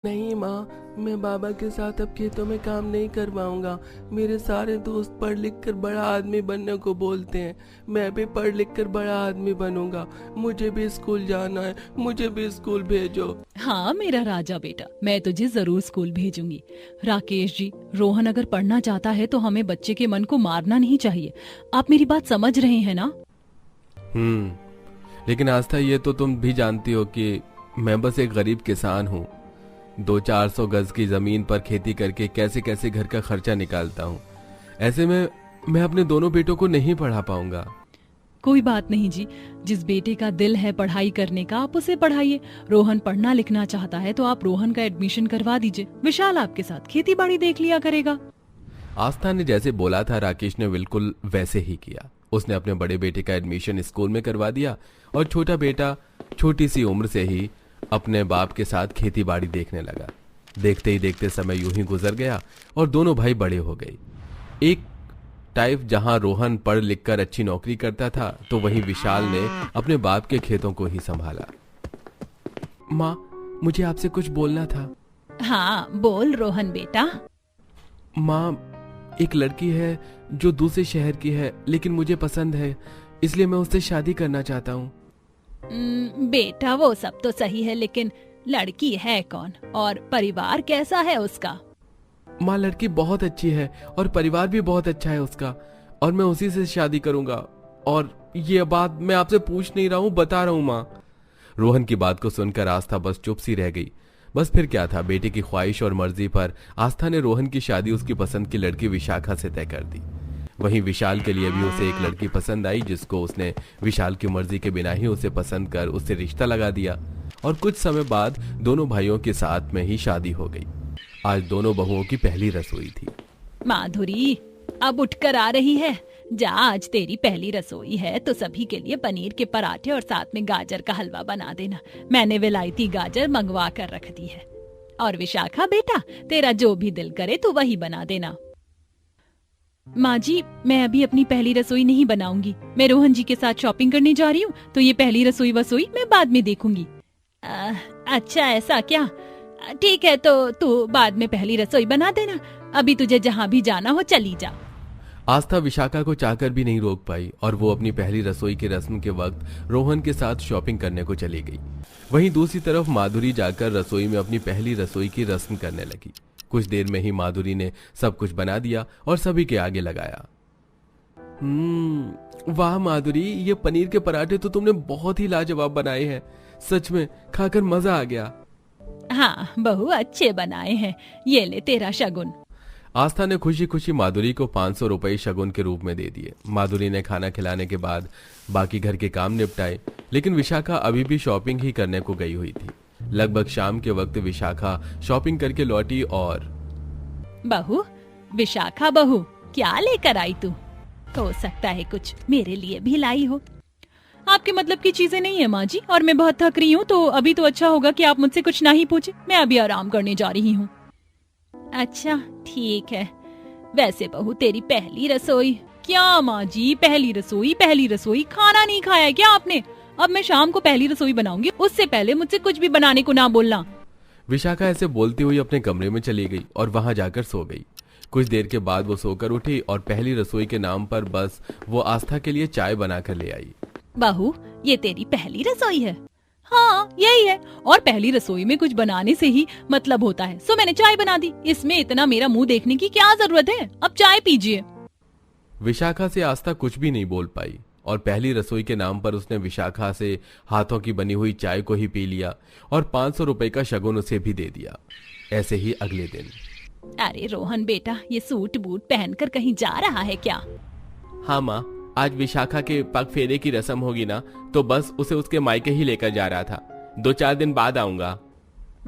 नहीं माँ, मैं बाबा के साथ अब खेतों में काम नहीं करवाऊंगा। मेरे सारे दोस्त पढ़ लिख कर बड़ा आदमी बनने को बोलते हैं। मैं भी पढ़ लिख कर बड़ा आदमी बनूंगा। मुझे भी स्कूल जाना है, मुझे भी स्कूल भेजो। हाँ मेरा राजा बेटा, मैं तुझे जरूर स्कूल भेजूंगी। राकेश जी, रोहन अगर पढ़ना चाहता है तो हमें बच्चे के मन को मारना नहीं चाहिए। आप मेरी बात समझ रहे हैं ना? लेकिन आस्था, ये तो तुम भी जानती हो कि मैं बस एक गरीब किसान हूँ। 200-400 गज की जमीन पर खेती करके कैसे कैसे घर का खर्चा निकालता हूँ। ऐसे में मैं अपने दोनों बेटों को नहीं पढ़ा पाऊंगा। कोई बात नहीं जी, जिस बेटे का दिल है पढ़ाई करने का आप उसे पढ़ाइए। रोहन पढ़ना लिखना चाहता है तो आप रोहन का एडमिशन करवा दीजिए। विशाल आपके साथ खेती बाड़ी देख लिया करेगा। आस्था ने जैसे बोला था, राकेश ने बिल्कुल वैसे ही किया। उसने अपने बड़े बेटे का एडमिशन स्कूल में करवा दिया और छोटा बेटा छोटी सी उम्र से ही अपने बाप के साथ खेती बाड़ी देखने लगा। देखते ही देखते समय यूं ही गुजर गया और दोनों भाई बड़े हो गए। एक टाइप जहां रोहन पढ़ लिख कर अच्छी नौकरी करता था, तो वहीं विशाल ने अपने बाप के खेतों को ही संभाला। माँ, मुझे आपसे कुछ बोलना था। हाँ बोल रोहन बेटा। माँ, एक लड़की है जो दूसरे शहर की है, लेकिन मुझे पसंद है, इसलिए मैं उससे शादी करना चाहता हूँ। बेटा वो सब तो सही है, लेकिन लड़की है कौन और परिवार कैसा है उसका? माँ, लड़की बहुत अच्छी है और परिवार भी बहुत अच्छा है उसका, और मैं उसी से शादी करूंगा। और ये बात मैं आपसे पूछ नहीं रहा हूँ, बता रहा हूँ माँ। रोहन की बात को सुनकर आस्था बस चुप सी रह गई। बस फिर क्या था, बेटे की ख्वाहिश और मर्जी पर आस्था ने रोहन की शादी उसकी पसंद की लड़की विशाखा से तय कर दी। वहीं विशाल के लिए भी उसे एक लड़की पसंद आई, जिसको उसने विशाल की मर्जी के बिना ही उसे पसंद कर उससे रिश्ता लगा दिया। और कुछ समय बाद दोनों भाइयों के साथ में ही शादी हो गई। आज दोनों बहुओं की पहली रसोई थी। माधुरी, अब उठकर आ रही है। जा, आज तेरी पहली रसोई है तो सभी के लिए पनीर के पराठे और साथ में गाजर का हलवा बना देना। मैंने विलायती गाजर मंगवा कर रख दी है। और विशाखा बेटा, तेरा जो भी दिल करे तो वही बना देना। माँ जी, मैं अभी अपनी पहली रसोई नहीं बनाऊंगी। मैं रोहन जी के साथ शॉपिंग करने जा रही हूँ, तो ये पहली रसोई वसोई मैं बाद में देखूंगी। अच्छा ऐसा क्या? ठीक है, तो तू बाद में पहली रसोई बना देना। अभी तुझे जहाँ भी जाना हो चली जा। आस्था विशाखा को चाहकर भी नहीं रोक पाई और वो अपनी पहली रसोई की रस्म के वक्त रोहन के साथ शॉपिंग करने को चली गई। वहीं दूसरी तरफ माधुरी जाकर रसोई में अपनी पहली रसोई की रस्म करने लगी। कुछ देर में ही माधुरी ने सब कुछ बना दिया और सभी के आगे लगाया। वाह माधुरी, ये पनीर के पराठे तो तुमने बहुत ही लाजवाब बनाए हैं। सच में खाकर मजा आ गया। हाँ बहू, अच्छे बनाए हैं। ये ले तेरा शगुन। आस्था ने खुशी खुशी माधुरी को 500 रुपए शगुन के रूप में दे दिए। माधुरी ने खाना खिलाने के बाद बाकी घर के काम निपटाए, लेकिन विशाखा अभी भी शॉपिंग ही करने को गई हुई थी। लगभग शाम के वक्त विशाखा शॉपिंग करके लौटी और बहू, विशाखा बहू, क्या लेकर आई तू? हो सकता है कुछ मेरे लिए भी लाई हो। आपके मतलब की चीजें नहीं है माँ जी, और मैं बहुत थक रही हूँ, तो अभी तो अच्छा होगा कि आप मुझसे कुछ ना ही पूछे। मैं अभी आराम करने जा रही हूँ। अच्छा ठीक है। वैसे बहू, तेरी पहली रसोई? क्या माँ जी, पहली रसोई? पहली रसोई? खाना नहीं खाया है क्या आपने? अब मैं शाम को पहली रसोई बनाऊंगी, उससे पहले मुझसे कुछ भी बनाने को ना बोलना। विशाखा ऐसे बोलती हुई अपने कमरे में चली गई और वहां जाकर सो गई। कुछ देर के बाद वो सोकर उठी और पहली रसोई के नाम पर बस वो आस्था के लिए चाय बनाकर ले आई। बहू, ये तेरी पहली रसोई है? हाँ यही है, और पहली रसोई में कुछ बनाने से ही मतलब होता है। सो मैंने चाय बना दी। इसमें इतना मेरा मुंह देखने की क्या जरूरत है? अब चाय पीजिए। विशाखा से आस्था कुछ भी नहीं बोल पाई और पहली रसोई के नाम पर उसने विशाखा से हाथों की बनी हुई चाय को ही पी लिया और 500 रुपए का शगुन उसे भी दे दिया। ऐसे ही अगले दिन। अरे रोहन बेटा, ये सूट बूट पहनकर कहीं जा रहा है क्या? हाँ माँ, आज विशाखा के पग फेरे की रस्म होगी ना, तो बस उसे उसके मायके ही लेकर जा रहा था। 2-4 दिन बाद आऊंगा।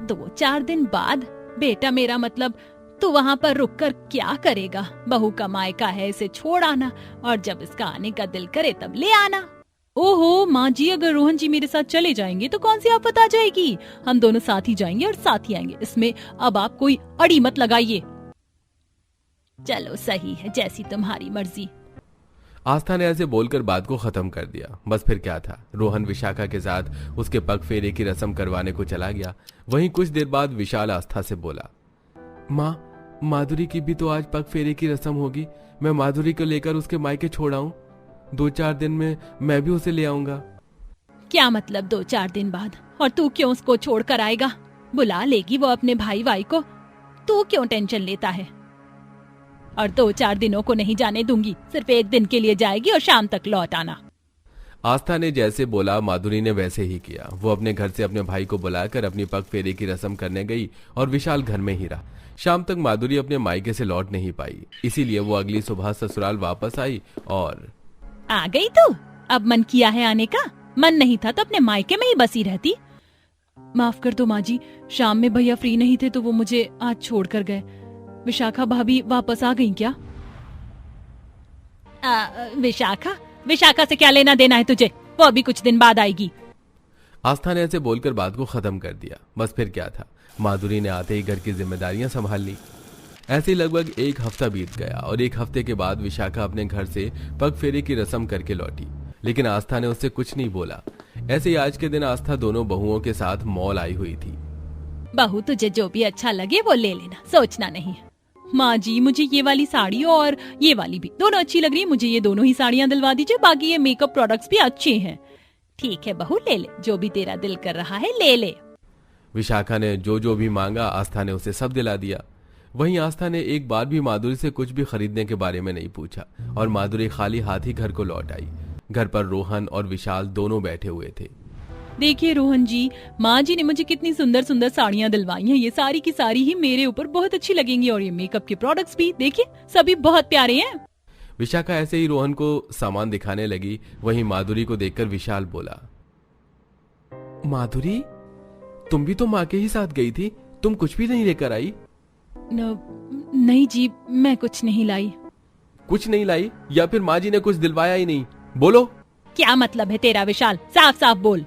2-4 दिन बाद? बेटा मेरा मतलब तू वहाँ पर रुककर क्या करेगा? बहू का मायका है, इसे छोड़ आना, और जब इसका आने का दिल करे तब ले आना। ओहो माँ जी, अगर रोहन जी मेरे साथ चले जाएंगे तो कौन सी आफत आ जाएगी? हम दोनों साथ ही जाएंगे और साथ ही आएंगे। इसमें अब आप कोई अड़ी मत लगाइए। चलो सही है, जैसी तुम्हारी मर्जी। आस्था ने ऐसे बोलकर बात को खत्म कर दिया। बस फिर क्या था, रोहन विशाखा के साथ उसके पग फेरे की रस्म करवाने को चला गया। वहीं कुछ देर बाद विशाल आस्था से बोला, माँ, माधुरी की भी तो आज पग फेरे की रस्म होगी। मैं माधुरी को लेकर उसके मायके छोड़ आऊं? 2-4 दिन में मैं भी उसे ले आऊंगा। क्या मतलब 2-4 दिन बाद? और तू क्यों उसको छोड़ कर आएगा? बुला लेगी वो अपने भाई को। तू क्यों टेंशन लेता है? और 2-4 दिनों को नहीं जाने दूंगी, सिर्फ 1 दिन के लिए जाएगी और शाम तक लौट आना। आस्था ने जैसे बोला माधुरी ने वैसे ही किया। वो अपने घर से अपने भाई को बुलाकर अपनी पग फेरे की रस्म करने गई और विशाल घर में ही रहा। शाम तक माधुरी अपने मायके से लौट नहीं पाई, इसीलिए वो अगली सुबह ससुराल वापस आई। और आ गई तू? अब मन किया है आने का? मन नहीं था तो अपने मायके में ही बसी रहती। माफ कर दो माँ जी, शाम में भैया फ्री नहीं थे तो वो मुझे आज छोड़ कर गए। विशाखा भाभी वापस आ गई क्या? विशाखा से क्या लेना देना है तुझे? वो अभी कुछ दिन बाद आएगी। आस्था ने ऐसे बोलकर बात को खत्म कर दिया। बस फिर क्या था, माधुरी ने आते ही घर की जिम्मेदारियां संभाल ली। ऐसे ही लगभग 1 हफ्ता बीत गया और 1 हफ्ते के बाद विशाखा अपने घर से पग फेरे की रस्म करके लौटी, लेकिन आस्था ने उससे कुछ नहीं बोला। ऐसे ही आज के दिन आस्था दोनों बहुओं के साथ मॉल आई हुई थी। बहू, तुझे जो भी अच्छा लगे वो ले लेना, सोचना नहीं। माँ जी, मुझे ये वाली साड़ी और ये वाली भी दोनों अच्छी लग रही है, मुझे ये दोनों ही साड़ियाँ दिलवा दीजिए, बाकी ये मेकअप प्रोडक्ट्स भी अच्छे हैं। ठीक है बहू, ले ले, जो भी तेरा दिल कर रहा है ले ले। विशाखा ने जो भी मांगा आस्था ने उसे सब दिला दिया। वहीं आस्था ने एक बार भी माधुरी से कुछ भी खरीदने के बारे में नहीं पूछा और माधुरी खाली हाथ ही घर को लौट आई। घर पर रोहन और विशाल दोनों बैठे हुए थे। देखिए रोहन जी, माँ जी ने मुझे कितनी सुंदर सुंदर साड़ियाँ दिलवाई हैं। ये सारी की सारी ही मेरे ऊपर बहुत अच्छी लगेंगी और ये मेकअप के प्रोडक्ट्स भी देखिए, सभी बहुत प्यारे हैं। विशाखा ऐसे ही रोहन को सामान दिखाने लगी। वहीं माधुरी को देखकर विशाल बोला, माधुरी, तुम भी तो माँ के ही साथ गई थी, तुम कुछ भी नहीं लेकर आई? नहीं जी, मैं कुछ नहीं लाई। कुछ नहीं लाई या फिर माँ जी ने कुछ दिलवाया ही नहीं? बोलो। क्या मतलब है तेरा विशाल? साफ साफ बोल।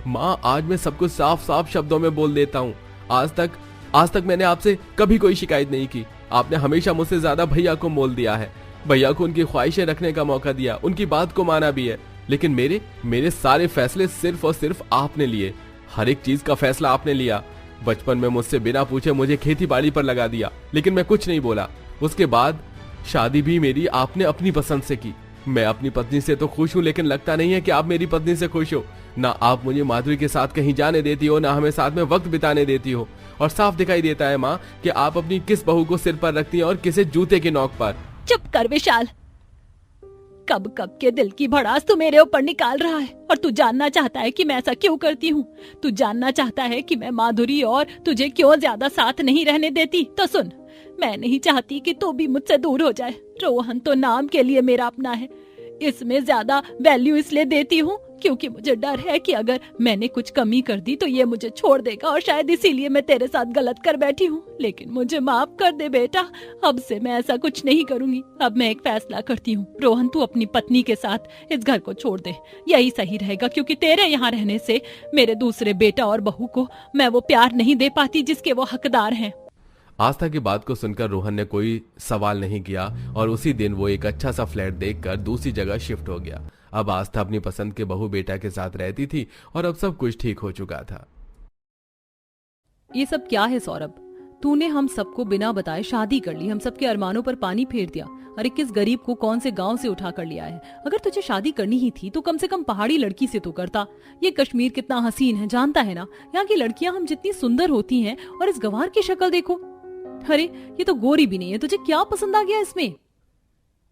माँ, आज मैं सब कुछ साफ साफ शब्दों में बोल देता हूँ। आज तक मैंने आपसे कभी कोई शिकायत नहीं की। आपने हमेशा मुझसे ज्यादा भैया को मोल दिया है, भैया को उनकी ख्वाहिशें रखने का मौका दिया, उनकी बात को माना भी है। लेकिन मेरे सारे फैसले सिर्फ और सिर्फ आपने लिए। हर एक चीज का फैसला आपने लिया। बचपन में मुझसे बिना पूछे मुझे खेती बाड़ी पर लगा दिया, लेकिन मैं कुछ नहीं बोला। उसके बाद शादी भी मेरी आपने अपनी पसंद से की। मैं अपनी पत्नी से तो खुश हूँ, लेकिन लगता नहीं है कि आप मेरी पत्नी से खुश हो। ना आप मुझे माधुरी के साथ कहीं जाने देती हो, ना हमें साथ में वक्त बिताने देती हो। और साफ दिखाई देता है माँ कि आप अपनी किस बहू को सिर पर रखती हैं और किसे जूते की नोक पर। चुप कर विशाल, कब कब के दिल की भड़ास तू मेरे ऊपर निकाल रहा है। और तू जानना चाहता है कि मैं ऐसा क्यों करती हूँ? तू जानना चाहता है कि मैं माधुरी और तुझे क्यों ज्यादा साथ नहीं रहने देती? तो सुन, मैं नहीं चाहती कि तू भी मुझसे दूर हो जाए। रोहन तो नाम के लिए मेरा अपना है, इसमें ज्यादा वैल्यू इसलिए देती हूँ क्योंकि मुझे डर है कि अगर मैंने कुछ कमी कर दी तो ये मुझे छोड़ देगा, और शायद इसीलिए मैं तेरे साथ गलत कर बैठी हूँ। लेकिन मुझे माफ कर दे बेटा, अब से मैं ऐसा कुछ नहीं करूंगी। अब मैं एक फैसला करती हूँ, रोहन तू अपनी पत्नी के साथ इस घर को छोड़ दे, यही सही रहेगा। क्योंकि तेरे यहाँ रहने से मेरे दूसरे बेटा और बहू को मैं वो प्यार नहीं दे पाती जिसके वो हकदार हैं। आस्था की बात को सुनकर रोहन ने कोई सवाल नहीं किया और उसी दिन वो एक अच्छा सा फ्लैट देखकर दूसरी जगह शिफ्ट हो गया। अब आस्था अपनी पसंद के बहू बेटा के साथ रहती थी और अब सब कुछ ठीक हो चुका था। ये सब क्या है सौरभ? तूने हम सबको बिना बताए शादी कर ली, हम सबके अरमानों पर पानी फेर दिया। अरे किस गरीब को कौन से गांव से उठा कर लिया है? अगर तुझे शादी करनी ही थी तो कम से कम पहाड़ी लड़की से तो करता। ये कश्मीर कितना हसीन है जानता है ना? यहाँ की लड़कियां हम जितनी सुंदर होती हैं, और इस गंवार की शक्ल देखो। अरे ये तो गोरी भी नहीं है, तुझे क्या पसंद आ गया इसमें?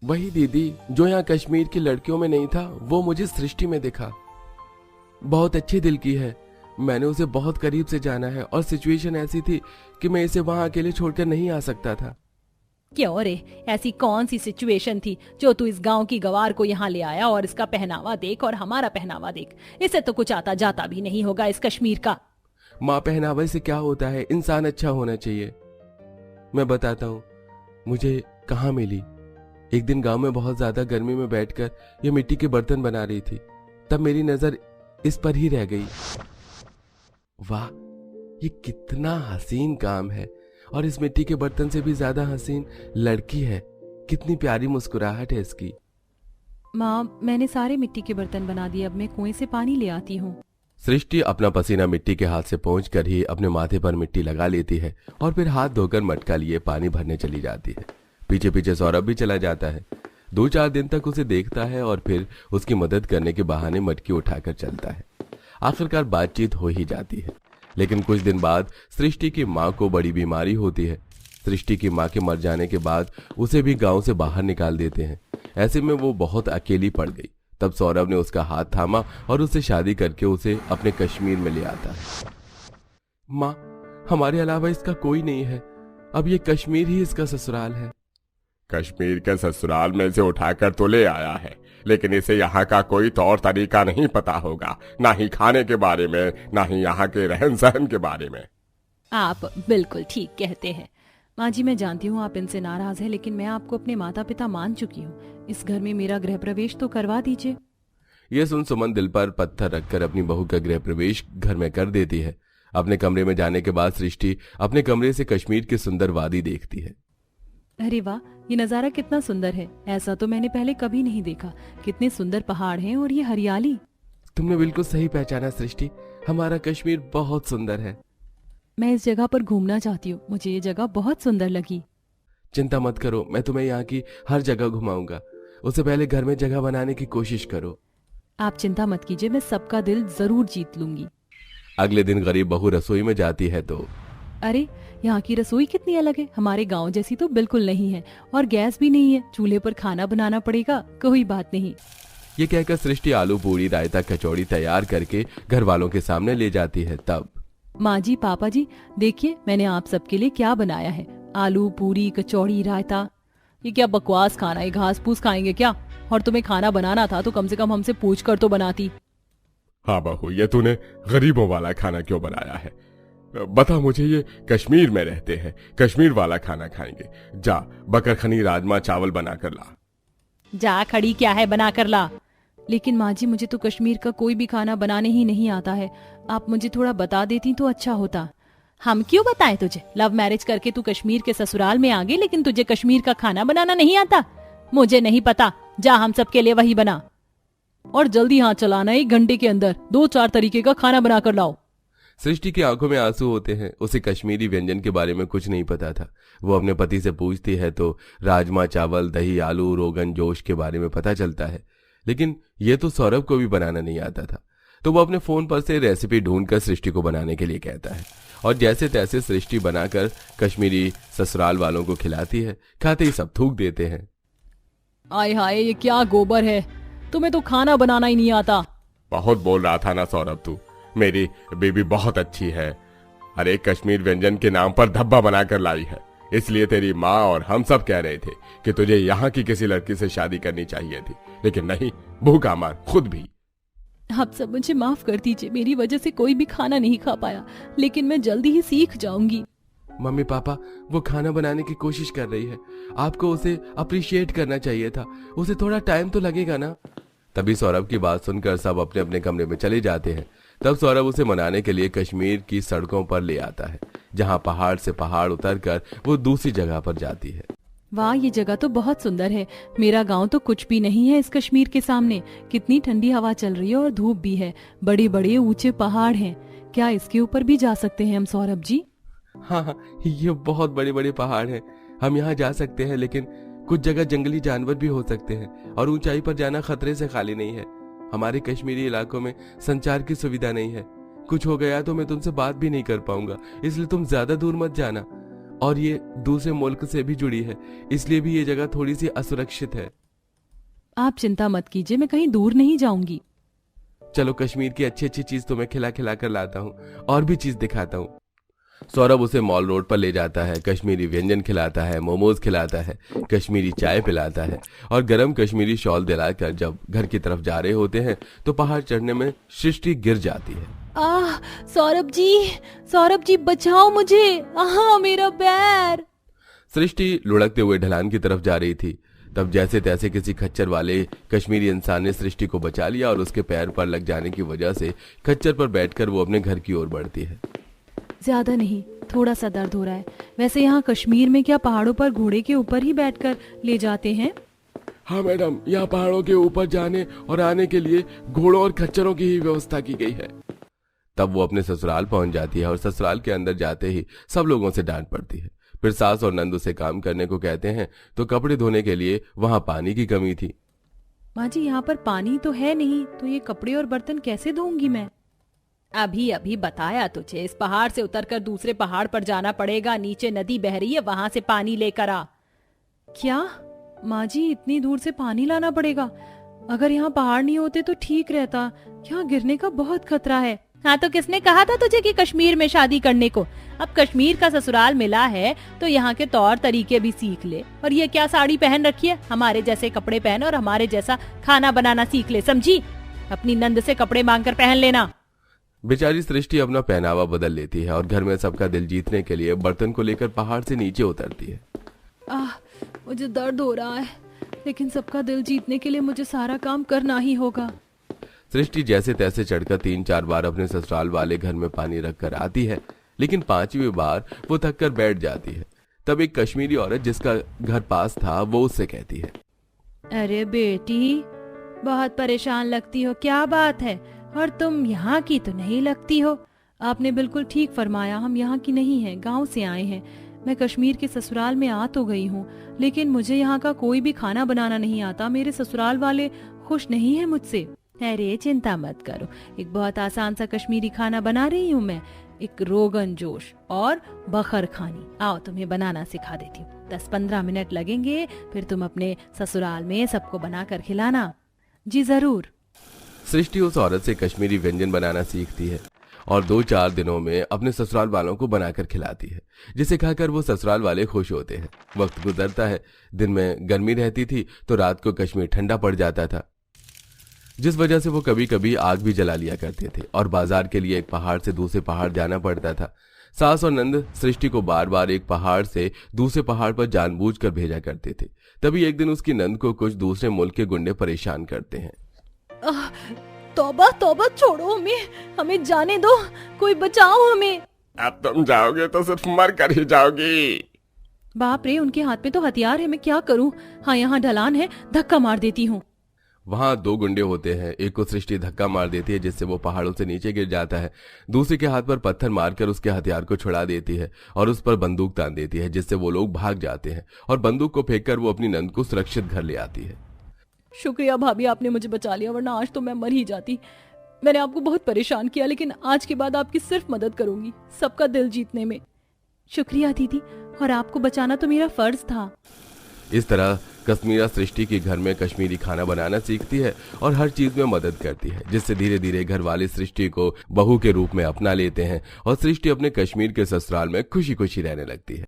वही दीदी जो यहाँ कश्मीर की लड़कियों में नहीं था, वो मुझे सृष्टि में दिखा। बहुत अच्छे दिल की है, मैंने उसे बहुत करीब से जाना है और सिचुएशन ऐसी थी कि मैं इसे वहां अकेले छोड़कर नहीं आ सकता था। क्यों रे, ऐसी कौन सी सिचुएशन थी जो तू इस गांव की गवार को यहाँ ले आया? और इसका पहनावा देख और हमारा पहनावा देख, इसे तो कुछ आता जाता भी नहीं होगा इस कश्मीर का। माँ, पहनावे से क्या होता है, इंसान अच्छा होना चाहिए। मैं बताता हूँ मुझे कहाँ मिली। एक दिन गांव में बहुत ज्यादा गर्मी में बैठकर ये मिट्टी के बर्तन बना रही थी, तब मेरी नजर इस पर ही रह गई। वाह, ये कितना हसीन काम है, और इस मिट्टी के बर्तन से भी ज्यादा हसीन लड़की है। कितनी प्यारी मुस्कुराहट है इसकी। माँ, मैंने सारे मिट्टी के बर्तन बना दिए, अब मैं कुएं से पानी ले आती हूँ। सृष्टि अपना पसीना मिट्टी के हाथ से पोंछ कर ही अपने माथे पर मिट्टी लगा लेती है और फिर हाथ धोकर मटका लिए पानी भरने चली जाती है। पीछे पीछे सौरभ भी चला जाता है। 2-4 दिन तक उसे देखता है और फिर उसकी मदद करने के बहाने मटकी उठाकर चलता है। आखिरकार बातचीत हो ही जाती है। लेकिन कुछ दिन बाद सृष्टि की माँ को बड़ी बीमारी होती है। सृष्टि की माँ के मर जाने के बाद उसे भी गांव से बाहर निकाल देते हैं। ऐसे में वो बहुत अकेली पड़ गई। तब सौरभ ने उसका हाथ थामा और उससे शादी करके उसे अपने कश्मीर में ले आता है। माँ, हमारे अलावा इसका कोई नहीं है। अब ये कश्मीर ही इसका ससुराल है। कश्मीर के ससुराल में से उठाकर तो ले आया है, लेकिन इसे यहाँ का कोई तौर तरीका नहीं पता होगा, ना ही खाने के बारे में, ना ही यहाँ के रहन सहन के बारे में। आप बिल्कुल ठीक कहते हैं। माँ जी, मैं जानती हूँ आप इनसे नाराज हैं, लेकिन मैं आपको अपने माता पिता मान चुकी हूँ। इस घर में मेरा गृह प्रवेश तो करवा दीजिए। यह सुन सुमन दिल पर पत्थर रखकर अपनी बहू का गृह प्रवेश घर में कर देती है। अपने कमरे में जाने के बाद सृष्टि अपने कमरे से कश्मीर की सुंदर वादी देखती है। अरे वाह, ये नजारा कितना सुंदर है। ऐसा तो मैंने पहले कभी नहीं देखा। कितने सुंदर पहाड़ हैं और ये हरियाली। तुमने बिल्कुल सही पहचाना सृष्टि, हमारा कश्मीर बहुत सुंदर है। मैं इस जगह पर घूमना चाहती हूँ। मुझे ये जगह बहुत सुंदर लगी। चिंता मत करो, मैं तुम्हें यहाँ की हर जगह घुमाऊंगा। उससे पहले घर में जगह बनाने की कोशिश करो। आप चिंता मत कीजिए, मैं सबका दिल जरूर जीत लूंगी। अगले दिन गरीब बहू रसोई में जाती है तो अरे, यहाँ की रसोई कितनी अलग है। हमारे गांव जैसी तो बिल्कुल नहीं है, और गैस भी नहीं है। चूल्हे पर खाना बनाना पड़ेगा। कोई बात नहीं। ये कहकर सृष्टि आलू पूरी रायता कचौड़ी तैयार करके घर वालों के सामने ले जाती है। तब माँ जी, पापा जी, देखिए मैंने आप सबके लिए क्या बनाया है। आलू पूरी कचौड़ी रायता। ये क्या बकवास खाना है, घास फूस खाएंगे क्या? और तुम्हें खाना बनाना था तो कम से कम हमसे पूछ कर तो बनाती। हाँ बहू, ये तूने गरीबों वाला खाना क्यों बनाया है? बता मुझे, ये कश्मीर में रहते हैं, कश्मीर वाला खाना खाएंगे। जा बकरखनी राजमा चावल बनाकर ला। जा खड़ी क्या है, बना कर ला। लेकिन माँ जी, मुझे तो कश्मीर का कोई भी खाना बनाने ही नहीं आता है। आप मुझे थोड़ा बता देती तो अच्छा होता। हम क्यों बताएं तुझे? लव मैरिज करके तू कश्मीर के ससुराल में आ गई, लेकिन तुझे कश्मीर का खाना बनाना नहीं आता? मुझे नहीं पता, जा हम सबके लिए वही बना। और जल्दी हाथ चलाना, 1 घंटे के अंदर 2-4 तरीके का खाना बना कर लाओ। सृष्टि की आंखों में आंसू होते हैं। उसे कश्मीरी व्यंजन के बारे में कुछ नहीं पता था। वो अपने पति से पूछती है तो राजमा चावल, दही, आलू, रोगन जोश के बारे में पता चलता है। लेकिन ये तो सौरभ को भी बनाना नहीं आता था। तो वो अपने फोन पर से रेसिपी ढूंढकर सृष्टि को बनाने के लिए कहता है और जैसे तैसे सृष्टि बनाकर कश्मीरी ससुराल वालों को खिलाती है। खाते ही सब थूक देते हैं। आय हाय, ये क्या गोबर है। तुम्हें तो खाना बनाना ही नहीं आता। बहुत बोल रहा था ना सौरभ तू, मेरी बेबी बहुत अच्छी है। अरे कश्मीर व्यंजन के नाम पर धब्बा बनाकर लाई है, इसलिए तेरी माँ और हम सब कह रहे थे कि तुझे यहाँ की किसी लड़की से शादी करनी चाहिए थी, लेकिन नहीं, भूखा मार खुद भी। आप सब मुझे माफ कर दीजिए, मेरी वजह से कोई भी खाना नहीं खा पाया, लेकिन मैं जल्दी ही सीख जाऊंगी। मम्मी पापा, वो खाना बनाने की कोशिश कर रही है। आपको उसे अप्रिशिएट करना चाहिए था। उसे थोड़ा टाइम तो लगेगा ना। तभी सौरभ की बात सुनकर सब अपने अपने कमरे में चले जाते हैं। तब सौरभ उसे मनाने के लिए कश्मीर की सड़कों पर ले आता है, जहां पहाड़ से पहाड़ उतरकर वो दूसरी जगह पर जाती है। वाह, ये जगह तो बहुत सुंदर है। मेरा गांव तो कुछ भी नहीं है इस कश्मीर के सामने। कितनी ठंडी हवा चल रही है और धूप भी है। बड़े बड़े ऊंचे पहाड़ हैं। क्या इसके ऊपर भी जा सकते हैं हम सौरभ जी? हाँ, ये बहुत बड़े बड़े पहाड़ हैं। हम यहाँ जा सकते हैं, लेकिन कुछ जगह जंगली जानवर भी हो सकते हैं और ऊंचाई पर जाना खतरे से खाली नहीं है। हमारे कश्मीरी इलाकों में संचार की सुविधा नहीं है। कुछ हो गया तो मैं तुमसे बात भी नहीं कर पाऊंगा, इसलिए तुम ज्यादा दूर मत जाना। और ये दूसरे मुल्क से भी जुड़ी है, इसलिए भी ये जगह थोड़ी सी असुरक्षित है। आप चिंता मत कीजिए, मैं कहीं दूर नहीं जाऊंगी। चलो, कश्मीर की अच्छी अच्छी चीज तुम्हें खिला खिला कर लाता हूँ और भी चीज दिखाता हूँ। सौरभ उसे मॉल रोड पर ले जाता है, कश्मीरी व्यंजन खिलाता है, मोमोज खिलाता है, कश्मीरी चाय पिलाता है और गरम कश्मीरी शॉल दिलाकर जब घर की तरफ जा रहे होते हैं तो पहाड़ चढ़ने में सृष्टि गिर जाती है। आह, सौरभ जी बचाओ मुझे। आह, मेरा पैर। सृष्टि लुढ़कते हुए ढलान की तरफ जा रही थी। तब जैसे तैसे किसी खच्चर वाले कश्मीरी इंसान ने सृष्टि को बचा लिया और उसके पैर पर लग जाने की वजह से खच्चर पर बैठकर वो अपने घर की ओर बढ़ती है। ज्यादा नहीं, थोड़ा सा दर्द हो रहा है। वैसे यहाँ कश्मीर में क्या पहाड़ों पर घोड़े के ऊपर ही बैठकर ले जाते हैं? हाँ मैडम, यहाँ पहाड़ों के ऊपर जाने और आने के लिए घोड़ों और खच्चरों की ही व्यवस्था की गई है। तब वो अपने ससुराल पहुंच जाती है और ससुराल के अंदर जाते ही सब लोगों से डांट पड़ती है। फिर सास और नंद उसे काम करने को कहते हैं तो कपड़े धोने के लिए वहां पानी की कमी थी। माँ जी, यहाँ पर पानी तो है नहीं, तो ये कपड़े और बर्तन कैसे धोऊंगी मैं? अभी अभी बताया तुझे, इस पहाड़ से उतरकर दूसरे पहाड़ पर जाना पड़ेगा, नीचे नदी बह रही है, वहां से पानी लेकर आ। क्या माँ जी, इतनी दूर से पानी लाना पड़ेगा? अगर यहाँ पहाड़ नहीं होते तो ठीक रहता, यहाँ गिरने का बहुत खतरा है। हाँ तो किसने कहा था तुझे कि कश्मीर में शादी करने को? अब कश्मीर का ससुराल मिला है तो यहाँ के तौर तरीके भी सीख ले। और ये क्या साड़ी पहन रखी है? हमारे जैसे कपड़े पहन और हमारे जैसा खाना बनाना सीख ले, समझी? अपनी नंद से कपड़े मांग कर पहन लेना। बेचारी सृष्टि अपना पहनावा बदल लेती है और घर में सबका दिल जीतने के लिए बर्तन को लेकर पहाड़ से नीचे उतरती है। मुझे दर्द हो रहा है, लेकिन सबका दिल जीतने के लिए मुझे सारा काम करना ही होगा। सृष्टि जैसे तैसे चढ़कर 3-4 बार अपने ससुराल वाले घर में पानी रखकर आती है, लेकिन 5वीं बार वो थक कर बैठ जाती है। तब एक कश्मीरी औरत जिसका घर पास था वो उससे कहती है, अरे बेटी, बहुत परेशान लगती हो, क्या बात है? और तुम यहाँ की तो नहीं लगती हो। आपने बिल्कुल ठीक फरमाया, हम यहाँ की नहीं हैं, गांव से आए हैं। मैं कश्मीर के ससुराल में आ तो गई हूँ, लेकिन मुझे यहाँ का कोई भी खाना बनाना नहीं आता। मेरे ससुराल वाले खुश नहीं है मुझसे। अरे चिंता मत करो, एक बहुत आसान सा कश्मीरी खाना बना रही हूँ मैं, एक रोगन जोश और बखर खानी। आओ तुम्हें बनाना सिखा देती हूँ। 10-15 मिनट लगेंगे, फिर तुम अपने ससुराल में सबको बना कर खिलाना। जी जरूर। सृष्टि उस औरत से कश्मीरी व्यंजन बनाना सीखती है और 2-4 दिनों में अपने ससुराल वालों को बनाकर खिलाती है, जिसे खाकर वो ससुराल वाले खुश होते हैं। वक्त गुजरता है, दिन में गर्मी रहती थी तो रात को कश्मीर ठंडा पड़ जाता था, जिस वजह से वो कभी कभी आग भी जला लिया करते थे और बाजार के लिए एक पहाड़ से दूसरे पहाड़ जाना पड़ता था। सास और नंद सृष्टि को बार बार एक पहाड़ से दूसरे पहाड़ पर जानबूझकर भेजा करते थे। तभी एक दिन उसकी नंद को कुछ दूसरे मुल्क के गुंडे परेशान करते हैं। तौबा तौबा, छोड़ो हमें जाने दो, कोई बचाओ हमें। अब तुम जाओगे तो सिर्फ मर कर ही जाओगी। बाप रे, उनके हाथ में तो हथियार है, मैं क्या करूं? हाँ, यहाँ ढलान है, धक्का मार देती हूँ। वहां 2 गुंडे होते हैं, एक को सृष्टि धक्का मार देती है जिससे वो पहाड़ों से नीचे गिर जाता है। दूसरे के हाथ पर पत्थर मारकर उसके हथियार को छुड़ा देती है और उस पर बंदूक तान देती है, जिससे वो लोग भाग जाते हैं और बंदूक को फेंककर वो अपनी नंद को सुरक्षित घर ले आती है। शुक्रिया भाभी, आपने मुझे बचा लिया, वरना आज तो मैं मर ही जाती। मैंने आपको बहुत परेशान किया, लेकिन आज के बाद आपकी सिर्फ मदद करूंगी, सबका दिल जीतने में। शुक्रिया दीदी, और आपको बचाना तो मेरा फर्ज था। इस तरह कश्मीरा सृष्टि के घर में कश्मीरी खाना बनाना सीखती है और हर चीज में मदद करती है, जिससे धीरे धीरे घर वाले सृष्टि को बहू के रूप में अपना लेते हैं और सृष्टि अपने कश्मीर के ससुराल में खुशी खुशी रहने लगती है।